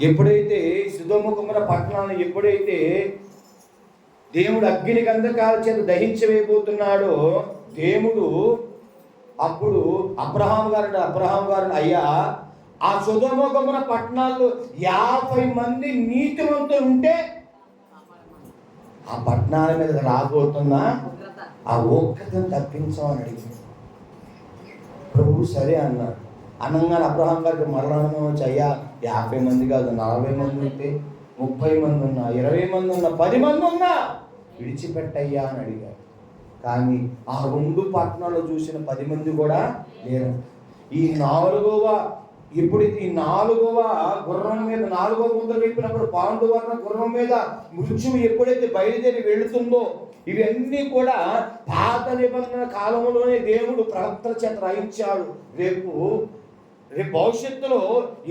ఎప్పుడైతే సొదొమ గొమొర్రా పట్టణాలను ఎప్పుడైతే దేవుడు అగ్ని గంధకాల చేత దహించవేయబోతున్నాడో దేవుడు అప్పుడు అబ్రహాం గారు అయ్యా, ఆ సొదొమ గొమొర్రా పట్టణాల్లో 50 మంది నీతిమంతులు ఉంటే ఆ పట్టణాల మీద రాబోతున్న ఆ ఒక్కతను తప్పించమని అడిగింది. ప్రభు సరే అన్నాడు. అనగానే అబ్రహాం గారికి మరణం వచ్చి, అయ్యా 50 మంది కాదు, 40 మంది ఉంటే, 30 మంది ఉన్నా, 20 మంది ఉన్నా, 10 మంది ఉన్నా విడిచిపెట్టయ్యా అని అడిగాడు. కానీ ఆ 2 పట్టణాల్లో చూసిన 10 మంది కూడా లేరు. ఎప్పుడైతే ఈ 4వ గుర్రం మీద 4వ ముద్ర విప్పినప్పుడు పాండువర్ణ గుర్రం మీద మృత్యువు ఎప్పుడైతే బయలుదేరి వెళుతుందో, ఇవన్నీ కూడా పాత నిబంధన కాలంలోనే దేవుడు ప్రవక్తల చేత రాయించాడు. రేపు భవిష్యత్తులో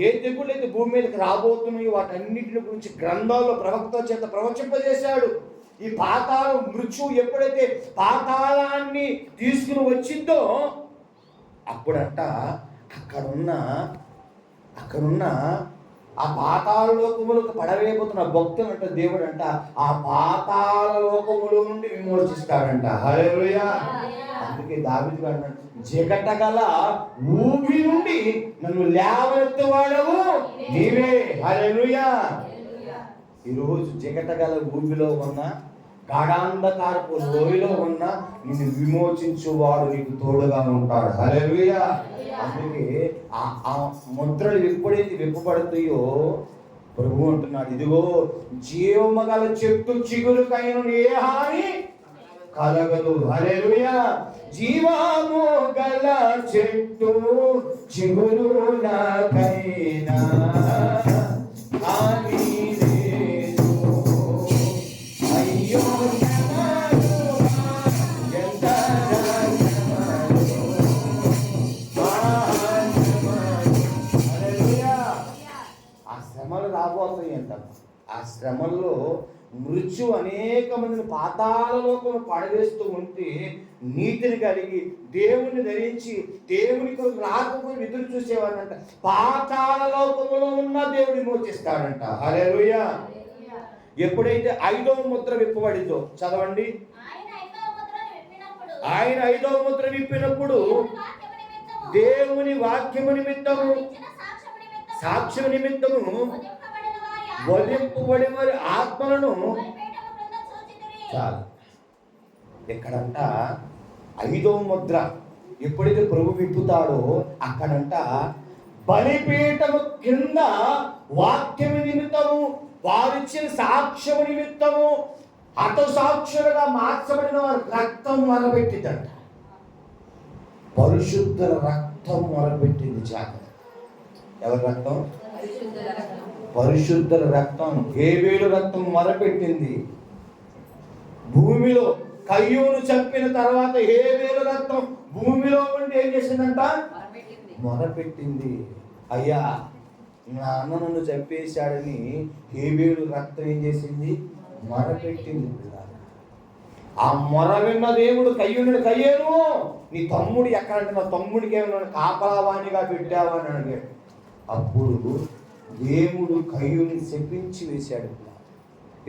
ఏ తెగుళ్ళు అయితే భూమి మీదకి రాబోతున్నాయో వాటన్నిటిని గురించి గ్రంథాల్లో ప్రవక్తల చేత ప్రవచింపజేశాడు. ఈ పాతాళం మృత్యువు ఎప్పుడైతే పాతాళాన్ని తీసుకుని వచ్చిందో అప్పుడంట అక్కడున్న ఆ పాతాళ లోకములకు పడవేయబోతున్న భక్తులు అంట దేవుడు అంట ఆ పాతాళ లోకముల నుండి విమోచిస్తాడంట. హల్లెలూయా. అందుకే దావీదు అన్నాడు, జగటగల ఊబి నుండి నన్ను లేవనెత్తువాడవు నీవే. హల్లెలూయా. ఈరోజు జగటగల ఊబిలో ఉన్న గాఢాంధకారపు లోయలో ఉన్న నిన్ను విమోచించువాడు నీకు తోడుగా ఉంటాడు. హల్లెలూయా. అందుకే ఆ ముద్రలు ఎప్పుడైతే విప్పబడతాయో ప్రభు అంటున్నాడు, ఇదిగో జీవము గల చెట్టు చిగురుకైన ఏ హాని కలగదు. హల్లెలూయా. జీవము గల చెట్టు చిగురులకైనా హాని లేదు. అయ్యో రాబోతాయి అంట. ఆ శ్రమల్లో మృత్యు అనేక మందిని పాతాళ లోకము పడవేస్తూ ఉంటే నీతిని కలిగి దేవుని ధరించి దేవుని కొరకు రాకపోయి ఎదురు చూసేవారంట. పాతాళ లోకములో ఉన్న దేవుడు విమోచిస్తాడంట. హల్లెలూయా. ఎప్పుడైతే 5వ ముద్ర విప్పబడిందో చదవండి. ఆయన 5వ ముద్ర విప్పినప్పుడు దేవుని వాక్యము నిమిత్తము సాక్ష్యం నిమిత్తము వధింపబడి వారి ఆత్మలను చాలు. ఎక్కడంట 5వ ముద్ర ఎప్పుడైతే ప్రభు విప్పుతాడో అక్కడంట బలిపీఠము కింద వాక్యము నిమిత్తము వారిచ్చిన సాక్ష్యము నిమిత్తము హతసాక్షులుగా మార్చబడిన వారి రక్తం మొరబెట్టిందంట. పరిశుద్ధుల రక్తం మొరబెట్టింది. జాగ్రత్త. ఎవరి రక్తం? పరిశుద్ధుల రక్తం, హేబేలు రక్తం మొరపెట్టింది. భూమిలో కయ్యూను చంపిన తర్వాత హేబేలు రక్తం భూమిలో ఉండి ఏం చేసిందంట? మొరపెట్టింది. అయ్యా, నా అన్న నన్ను చంపేశాడని హేబేలు రక్తం ఏం చేసింది? మొరపెట్టింది. ఆ మొర విన్న దేవుడు కయ్యూనుడు, కయ్యేను నీ తమ్ముడు ఎక్కడంటే నా తమ్ముడికి ఏమన్నా కాపలావాణిగా పెట్టావా అని అడిగాడు. అప్పుడు దేవుడు కయ్యూని శపించి వేశాడు.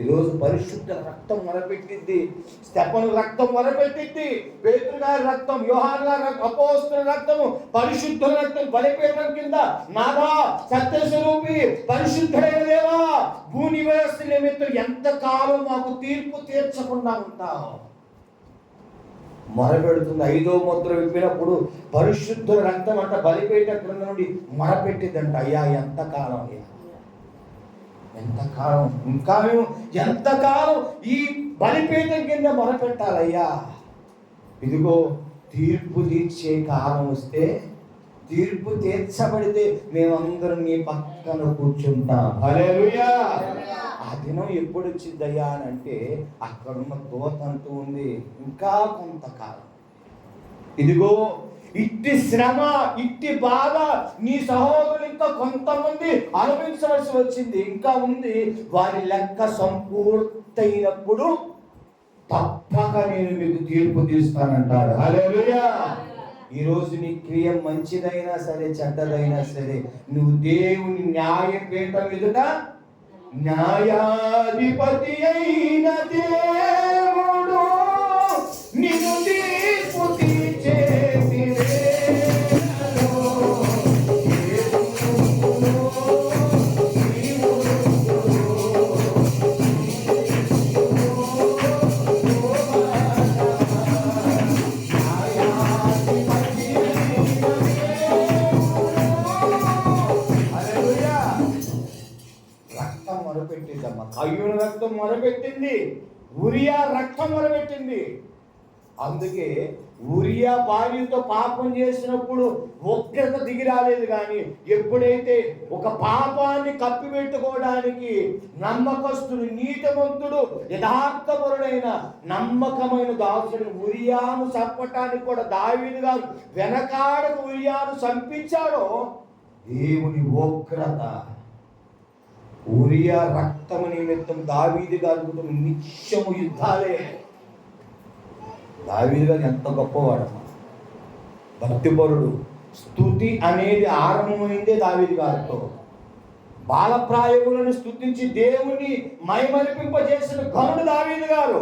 ఈరోజు పరిశుద్ధ రక్తం మొరపెట్టింది. స్తెఫను రక్తం మొరపెట్టింది. పేతురు గారి రక్తం, యోహాను గారి రక్తం, అపోస్తలుల రక్తము, పరిశుద్ధుల రక్తం బలిపీఠం కింద నాదా సత్యస్వరూపి పరిశుద్ధుడైన దేవా భూనివాస నిమిత్తం ఎంతకాలం మాకు తీర్పు తీర్చకుండా ఉంటావు మొరపెడుతుంది. 5వ ముద్ర విప్పినప్పుడు పరిశుద్ధుల రక్తం అంట బలిపీఠం క్రింద నుండి మొరపెట్టిందంట. అయ్యా, ఎంతకాలం అయ్యా, ఎంతకాలం, ఇంకా మేము ఎంతకాలం ఈ బలిపీఠం కింద మొరపెట్టాలయ్యా? ఇదిగో తీర్పు తీర్చే కాలం వస్తే, తీర్పు తీర్చబడితే మేమందరం నీ పక్కన కూర్చుంటాం. హల్లెలూయా. ఆ దినం ఎప్పుడు వచ్చిందయ్యా అని అంటే అక్కడున్న దూత అంటూ ఉంది, ఇంకా కొంతకాలం. ఇదిగో ఇట్టి శ్రమ, ఇట్టి బాధ నీ సహోదరులు ఇంకా కొంతమంది అనుభవించవలసి వచ్చింది, ఇంకా ఉంది. వారి లెక్క సంపూర్తయినప్పుడు తప్పక నేను మీకు తీర్పు తీస్తానంటాడు. హల్లెలూయా. ఈరోజు నీ క్రియ మంచిదైనా సరే చెడ్డదైనా సరే నువ్వు దేవుని న్యాయపీఠం ఎదుట న్యాయాధిపతి అయిన దేవుడు నిన్ను తీర్పు తీర్చే అయ్యూని రక్తం మొరపెట్టింది, ఉరియా రక్తం మొరపెట్టింది. అందుకే ఉరియా భార్యతో పాపం చేసినప్పుడు ఉగ్రత దిగి రాలేదు. కానీ ఎప్పుడైతే ఒక పాపాన్ని కప్పిపెట్టుకోవడానికి నమ్మకస్తుడు, నీతిమంతుడు, యథార్థపరుడైన నమ్మకమైన దాసుడు ఉరియాను చంపటానికి కూడా దావీదు గారు వెనకాడకు ఉరియాను చంపించాడో దేవుని ఉగ్రత, ఉరియా రక్తము నిమిత్తం దావీదు గారి కుటుంబం నిత్యము యుద్ధాలే. దావీదు గారు ఎంత గొప్పవాడమ్మా, భక్తిపరుడు. స్తుతి అనేది ఆరంభమైందే దావీదు గారితో. బాలప్రాయములను స్తుతించి దేవుని మైమరిపింపజేసిన ఘనుడు దావీదు గారు.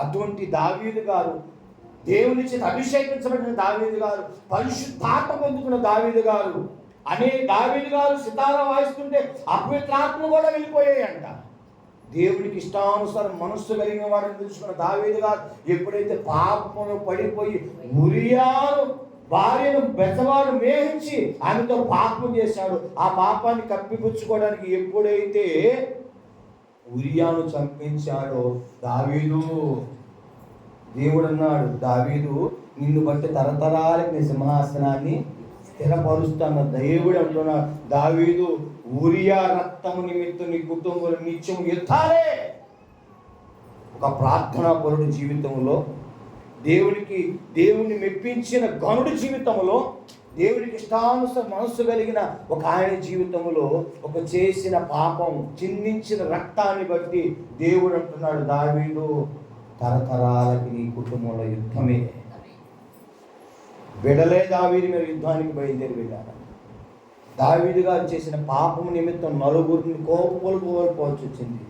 అటువంటి దావీదు గారు, దేవుని చేత అభిషేకించబడిన దావీదు గారు, పరిశుద్ధాత్మ పొందుకున్న దావీదు గారు అనే దావీదు గారు సితారా వాయిస్తుంటే అపవిత్రాత్మ కూడా వెళ్ళిపోయాయంట. దేవుడికి ఇష్టానుసారం మనస్సు కలిగిన వాడిని తెలుసుకున్న దావీదు గారు ఎప్పుడైతే పాపంలో పడిపోయి ఉరియాను భార్యను బెజవాడు మేహించి ఆమెతో పాపం చేశాడు, ఆ పాపాన్ని కప్పిపుచ్చుకోవడానికి ఎప్పుడైతే ఉరియాను చంపించాడో దావీదు, దేవుడు అన్నాడు, దావీదు నిన్ను బట్టి తరతరాలకి నీ సింహాసనాన్ని స్థిరపరుస్తున్న దేవుడు అంటున్నాడు. దావీదు ఉరియా రక్తము నిమిత్తం నీ కుటుంబంలో నిత్యం యుద్ధాలే. ఒక ప్రార్థనా పరుడు జీవితంలో, దేవుని మెప్పించిన గనుడి జీవితంలో, దేవుడికి ఇష్టానుసార మనస్సు కలిగిన ఒక ఆయన జీవితంలో ఒక చేసిన పాపం, చిందించిన రక్తాన్ని బట్టి దేవుడు అంటున్నాడు, దావీదు తరతరాలకి నీ కుటుంబంలో యుద్ధమే. విడలే దావీదు మీద యుద్ధానికి బయలుదేరి వెళ్ళాడు. దావీదు గారు చేసిన పాపం నిమిత్తం నలుగురిని కోల్పోవాల్సి వచ్చింది.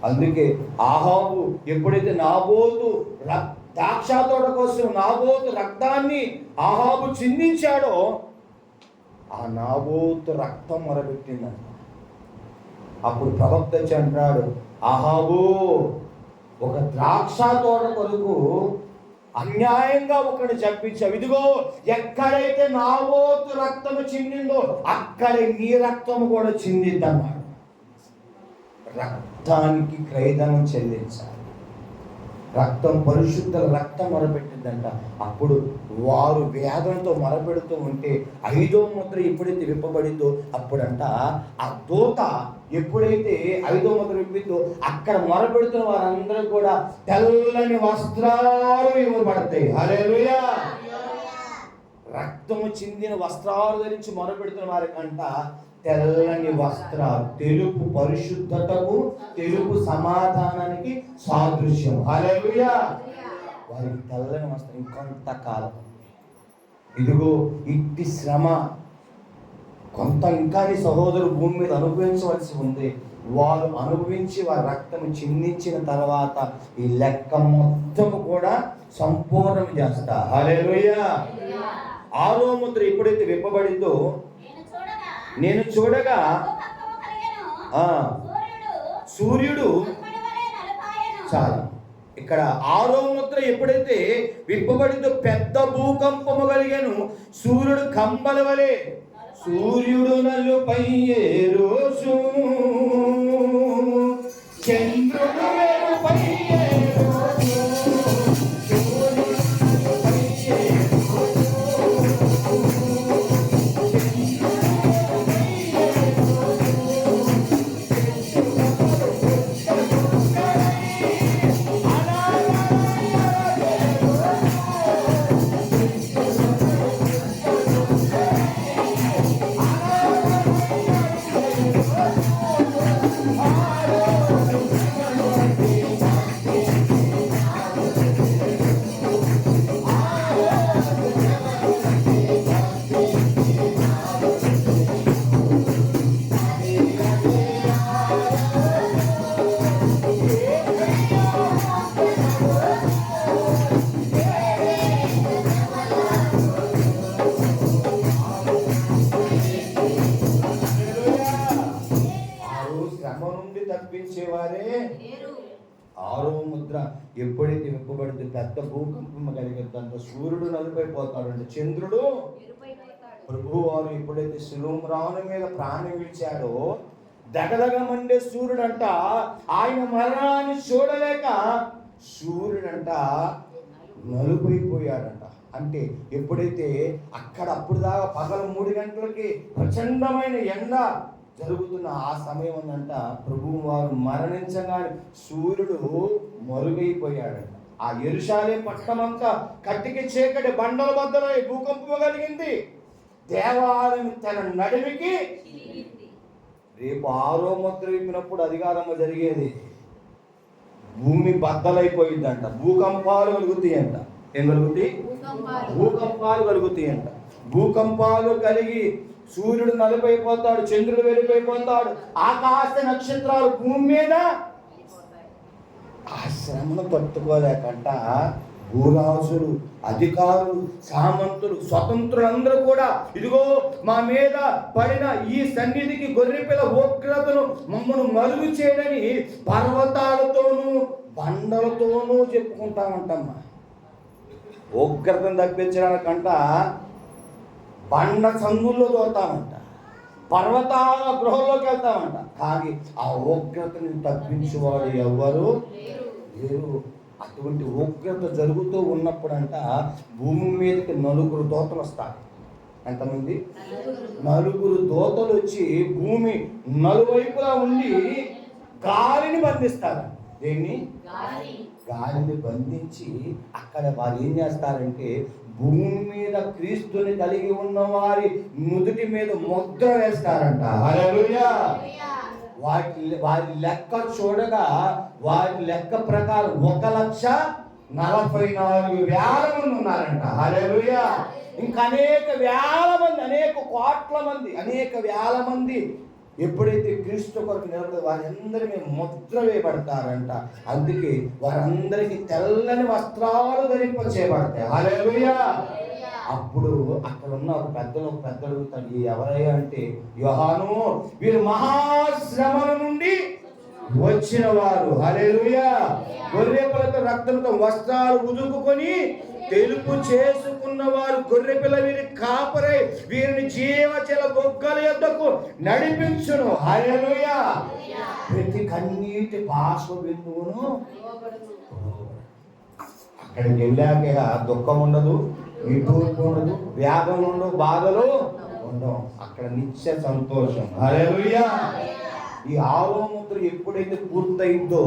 అందుకే ఆహాబు ఎప్పుడైతే నాబోతు ద్రాక్ష తోట కోసం నాబోతు రక్తాన్ని ఆహాబు చిందించాడో ఆ నాబోతు రక్తం మొరబెట్టిందంట. అప్పుడు ప్రవక్త వచ్చి అంటున్నాడు, ఆహాబు ఒక ద్రాక్ష తోట కొరకు అన్యాయంగా ఒకటి చంపించావు, ఇదిగో ఎక్కడైతే నాబోతు రక్తము చిందిందో అక్కడే నీ రక్తము కూడా చిందిద్దన్నాడు. రక్తానికి క్రయధనం చెల్లించాలి. రక్తం, పరిశుద్ధ రక్తం మొరపెట్టిందంట. అప్పుడు వారు వేదంతో మొరపెడుతూ ఉంటే 5వ ముద్ర ఎప్పుడైతే విప్పబడిందో అప్పుడంట ఆ దూత ఎప్పుడైతే 5వ ముద్ర విప్పిందో అక్కడ మొరపెడుతున్న వారందరూ కూడా తెల్లని వస్త్రాలు ఇవ్వబడతాయి. హల్లెలూయా. రక్తము చిందిన వస్త్రాలు ధరించి మొరపెడుతున్న వారికంట తెల్లని వస్త్రాలు, తెలుపు పరిశుద్ధతకు, తెలుపు సమాధానానికి సాదృశ్యం. హల్లెలూయా. వారికి తెల్లని వస్త్రం. ఇంకొంతకాలం ఇదిగో ఇట్టి శ్రమ కొంత ఇంకా నీ సహోదరు భూమి మీద అనుభవించవలసి ఉంది. వారు అనుభవించి వారి రక్తం చిందించిన తర్వాత ఈ లెక్క మొత్తం కూడా సంపూర్ణం చేస్తా. హల్లెలూయా. 6వ ముద్ర ఎప్పుడైతే విప్పబడిందో నేను చూడగా సూర్యుడు చాలా ఇక్కడ 6వ ముద్ర ఎప్పుడైతే విప్పబడిందో పెద్ద భూకంపము కలిగాను. సూర్యుడు కంబల వలె, సూర్యుడు నలుపై రోజు, చంద్రుడు వెలుపై తప్పించేవారే. ఆరో ముద్ర ఎప్పుడైతే విప్పబడితే పెద్ద భూకంపం కలిగిద్దంత సూర్యుడు నలుపైపోతాడు, అంటే చంద్రుడు. ప్రభువు వారు ఎప్పుడైతే శిలువ మీద ప్రాణం విడిచాడో దగదగ మండే సూర్యుడంట ఆయన మరణాన్ని చూడలేక సూర్యుడంట నలుపైపోయాడంట. అంటే ఎప్పుడైతే అక్కడ అప్పుడు దాకా పగలు 3 గంటలకి ప్రచండమైన ఎండ జరుగుతున్న ఆ సమయం ఉందంట, ప్రభువు వారు మరణించగానే సూర్యుడు మరుగైపోయాడంట. ఆ యెరూషలేము పట్టణమంతా కట్టికి చీకటి బండల బద్దలై భూకంపం కలిగింది. దేవాలయం తన నడిమికి. రేపు ఆరో ముద్ర విప్పినప్పుడు అధికారము జరిగేది, భూమి బద్దలైపోయిందంట, భూకంపాలు కలుగుతాయంట. ఏం కలుగుతాయి? భూకంపాలు కలుగుతాయంట. భూకంపాలు కలిగి సూర్యుడు నలుపైపోతాడు, చంద్రుడు వెలుపైపోతాడు, ఆకాశ నక్షత్రాలు భూమి మీద. ఆ శ్రమను తట్టుకోలేకంట భూరాజులు, అధికారులు, సామంతులు, స్వతంత్రులందరూ కూడా ఇదిగో మా మీద పడిన ఈ సన్నిధికి గొర్రెపిల్ల ఉగ్రతను మమ్మను మరుగు చేయడని పర్వతాలతోనూ బండలతోనూ చెప్పుకుంటామంటమ్మా. ఉగ్రతను తప్పించడానికంట బండ సందుల్లో దోతామంట, పర్వతాల గృహంలోకి వెళ్తామంట. కానీ ఆ ఉగ్రతను తప్పించేవాడు ఎవరు లేరు. అటువంటి ఉగ్రత జరుగుతూ ఉన్నప్పుడంట భూమి మీదకి 9 దోతలు వస్తారు. ఎంతమంది? 9 దోతలు వచ్చి భూమి నలువైపులా ఉండి గాలిని బంధిస్తారు. దేన్ని? గాలిని బంధించి అక్కడ వారు ఏం చేస్తారంటే భూమి మీద క్రీస్తుని కలిగి ఉన్న వారి నుదుటి మీద ముద్ర వేస్తారంట. హల్లెలూయా. వారి లెక్క చూడగా వారి లెక్క ప్రకారం 1,44,000 మంది ఉన్నారంట. హల్లెలూయా. ఇంకా అనేక వేల మంది, అనేక కోట్ల మంది, అనేక వేల మంది ఎప్పుడైతే క్రీస్తు కొరకు నిలబడి వారందరికీ ముద్ర వేయబడతారంట. అందుకే వారందరికీ తెల్లని వస్త్రాలు ధరింప చేయబడతాయి. హల్లెలూయా. అప్పుడు అక్కడ ఉన్న ఒక పెద్దలు అడుగుతాడు, ఎవరయ్యా అంటే యోహాను, వీరు మహాశ్రమల నుండి వచ్చిన వారు. హల్లెలూయా. గొర్రెపిల్లతో రక్తంతో వస్త్రాలు ఉదుకుకొని తెలుపు చేసుకున్న వారు గొర్రెపిల్ల వీరి కాపరై వీరిని జీవజల బొగ్గల యొద్దకు నడిపించును. హల్లెలూయా. ప్రతి కన్నీటి బాష్ప బిందువును అక్కడికి వెళ్ళాక దుఃఖం ఉండదు, నిట్టూర్పు ఉండదు, వ్యాధం ఉండవు, బాధలు ఉండవు. అక్కడ నిత్య సంతోషం. హల్లెలూయా. ఈ 6వ ముద్ర ఎప్పుడైతే పూర్తయిందో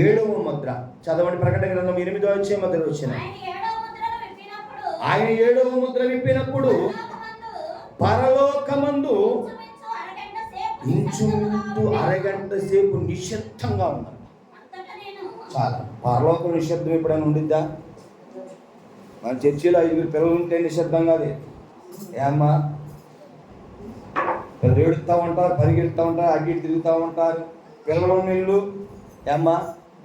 7వ ముద్ర చదవండి. ప్రకటన గ్రంథం 8వ అధ్యాయం వచ్చిన ఆయన 7వ ముద్ర విప్పినప్పుడు పరలోకమందు ఇంచుమించు అరగంట సేపు నిశ్శబ్దంగా ఉన్నారు. చాలా. పరలోకం నిశ్శబ్దం ఎప్పుడైనా ఉండిద్దా? మన చర్చిలో 5 పిల్లలు ఉంటే నిశ్శబ్దంగా లేదు. ఏమ్మా, పిల్లలు ఏడుస్తూ ఉంటారు, పరిగెడుతూ ఉంటారు, అటు ఇటు తిరుగుతూ ఉంటారు. పిల్లలు నీళ్ళు ఏమ్మా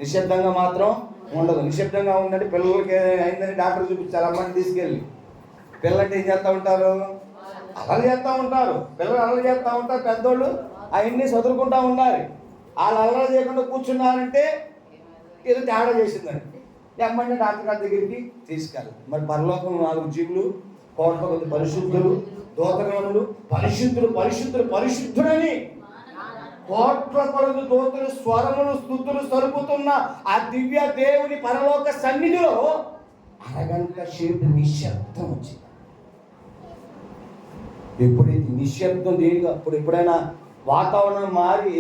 నిశ్శబ్దంగా మాత్రం ఉండదు. నిశ్శబ్దంగా ఉందంటే పిల్లలకి అయిందని డాక్టర్ చూపించాలి. అమ్మని తీసుకెళ్ళి పిల్లలంటే ఏం చేస్తూ ఉంటారు? అలలు చేస్తూ ఉంటారు. పిల్లలు అలలు చేస్తూ ఉంటారు. పెద్దోళ్ళు అవన్నీ చదువుకుంటూ ఉండాలి. వాళ్ళు అలలు చేయకుండా కూర్చున్నారంటే ఏదో తేడా చేసిందని ఎమ్మంటే డాక్టర్ గారి దగ్గరికి తీసుకెళ్ళాలి. మరి పరలోకం 4 జీవులు, కోట్ల కొద్ది పరిశుద్ధులు, దూతగణములు, పరిశుద్ధుడని కోట్ల కొలది దూతలు స్వరములు స్తుతులు సరుపుతున్న ఆ దివ్య దేవుని పరలోక సన్నిధిలో అరగంట సేపు నిశ్శబ్దం వచ్చింది. ఎప్పుడైతే నిశ్శబ్దం దేనిగా అప్పుడు ఎప్పుడైనా వాతావరణం మారి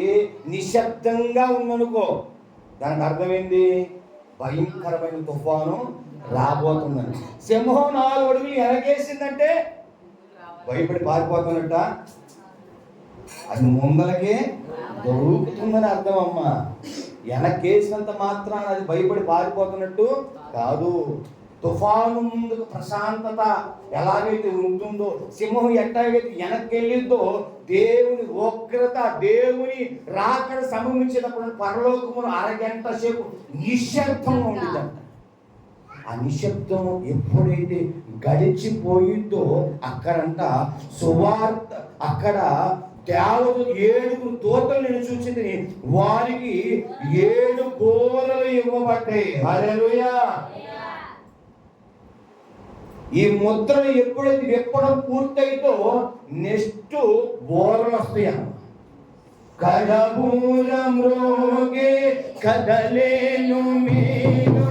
నిశ్శబ్దంగా ఉందనుకో, దానికి అర్థమైంది భయంకరమైన తుఫాను రాబోతుందని. సింహం 4 అడుగులు వెనకేసిందంటే భయపడి పారిపోతున్నట్ట, అది ముందలకే దొరుకుతుందని అర్థం. అమ్మ వెనకేసినంత మాత్రాన అది భయపడి పారిపోతున్నట్టు కాదు. తుఫాను ముందుకు ప్రశాంతత ఎలాగైతే ఉంటుందో, సింహం ఎట్లాగైతే వెనక్కి వెళ్ళిద్దో, దేవుని ఉగ్రత, దేవుని రాకడ సంభవించినప్పుడు పరలోకమును అరగంట సేపు నిశ్శబ్దంగా ఉండిద్దంట. ఆ నిశ్శబ్దం ఎప్పుడైతే గడిచిపోయిందో అక్కడంట సువార్త, అక్కడ దేవదూత 7 దూతలు నేను చూచింది, వారికి 7 బోరలు ఇవ్వబడ్డాయి. హల్లెలూయా. ఈ ముద్రను ఎప్పుడైతే విప్పడం పూర్తయితో నెక్స్ట్ బోరలు వస్తాయి. కడబూర మ్రోగే కదలేను మీను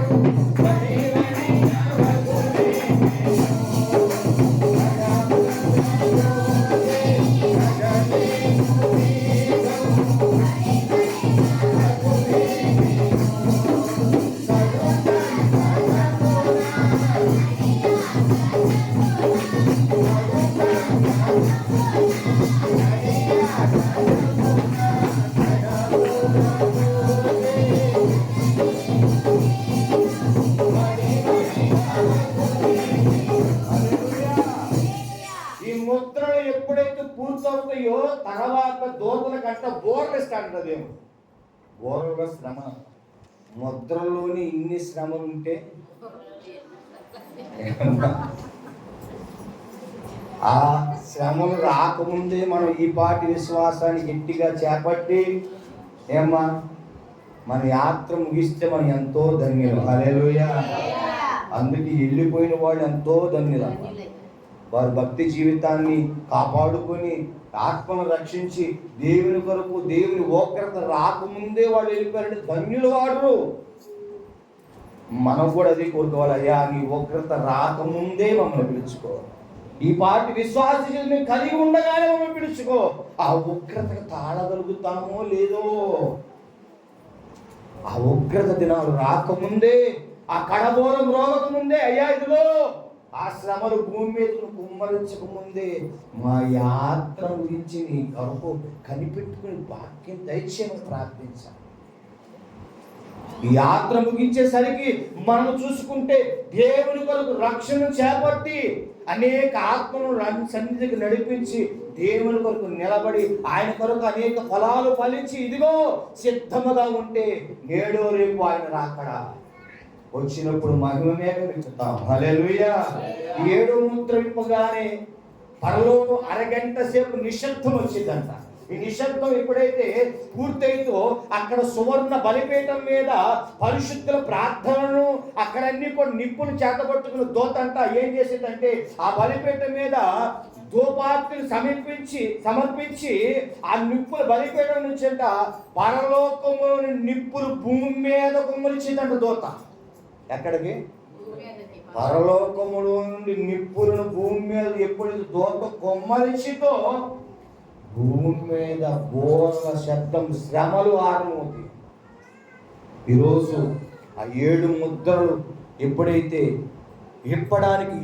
ఎప్పుడైతే పూర్తవుతాయో తర్వాత దూతల కంట బోర్లు స్టార్ట్ అదేమో. బోర్ల శ్రమ, ముద్రలోని ఇన్ని శ్రమలు ఉంటే ఆ శ్రమలు రాకముందే మనం ఈ పాటి విశ్వాసాన్ని గట్టిగా చేపట్టి ఏమ్మా మన యాత్ర ముగిస్తే మనం ఎంతో ధన్యులు. హల్లెలూయా. అందుకే వెళ్ళిపోయిన వాళ్ళు ఎంతో ధన్యులు. వారు భక్తి జీవితాన్ని కాపాడుకొని ఆత్మను రక్షించి దేవుని కొరకు దేవుని ఓక్రత రాకముందే వాళ్ళు వెళ్ళిపోయారంటే ధన్యులు వాడు. మనం కూడా అది కోరుకోవాలి. అయ్యా నీ ఓక్రత రాకముందే మమ్మల్ని పిలుచుకో. ఈ పాటి విశ్వాస జీవితం కలిగి ఉండగానే మమ్మల్ని పిలుచుకో. ఆ ఉగ్రతకు తాళగలుగుతామో లేదో. ఆ ఉగ్రత దినాలు రాకముందే, ఆ కడబోరం రోగకముందే, అయ్యా ఇదిగో ఆ శ్రమలు భూమి మీద కుమ్మరించక ముందే మా యాత్ర గురించి నీ కొరకు కనిపెట్టుకుని వాక్యం దయచేయమని ప్రార్థించాలి. ఈ యాత్ర ముగించేసరికి మనం చూసుకుంటే దేవుని కొరకు రక్షణ చేపట్టి అనేక ఆత్మను సన్నిధికి నడిపించి దేవుని కొరకు నిలబడి ఆయన కొరకు అనేక ఫలాలు ఫలించి ఇదిగో సిద్ధముగా ఉంటే నేడో రేపు ఆయన రాకడా వచ్చినప్పుడు మహిమమే విప్పుతాం. హల్లెలూయా. 7 ముద్ర విప్పగానే పరలోకం అరగంట సేపు నిశ్శబ్దం వచ్చిందంట. ఈ నిశ్శబ్దం ఎప్పుడైతే పూర్తయితో అక్కడ సువర్ణ బలిపీఠం మీద పరిశుద్ధుల ప్రార్థనను అక్కడన్నీ కూడా నిప్పులు చేతబట్టుకుని దూతంట ఏం చేసేదంటే ఆ బలిపీఠం మీద ధూపార్తిని సమర్పించి ఆ నిప్పుల బలిపీఠం నుంచి అంట పరలోకములోని నిప్పులు భూమి మీద కుమ్మరించిందంట దూత. ఎక్కడికి? పరలోకములో నుండి నిప్పులను భూమి మీద ఎప్పుడైతే దూత కొమ్మరించితో భూమి మీద బోర్ల శబ్దం, శ్రమలు ఆరంభమవుతాయి. ఈరోజు ఆ 7 ముద్రలు ఎప్పుడైతే ఇప్పడానికి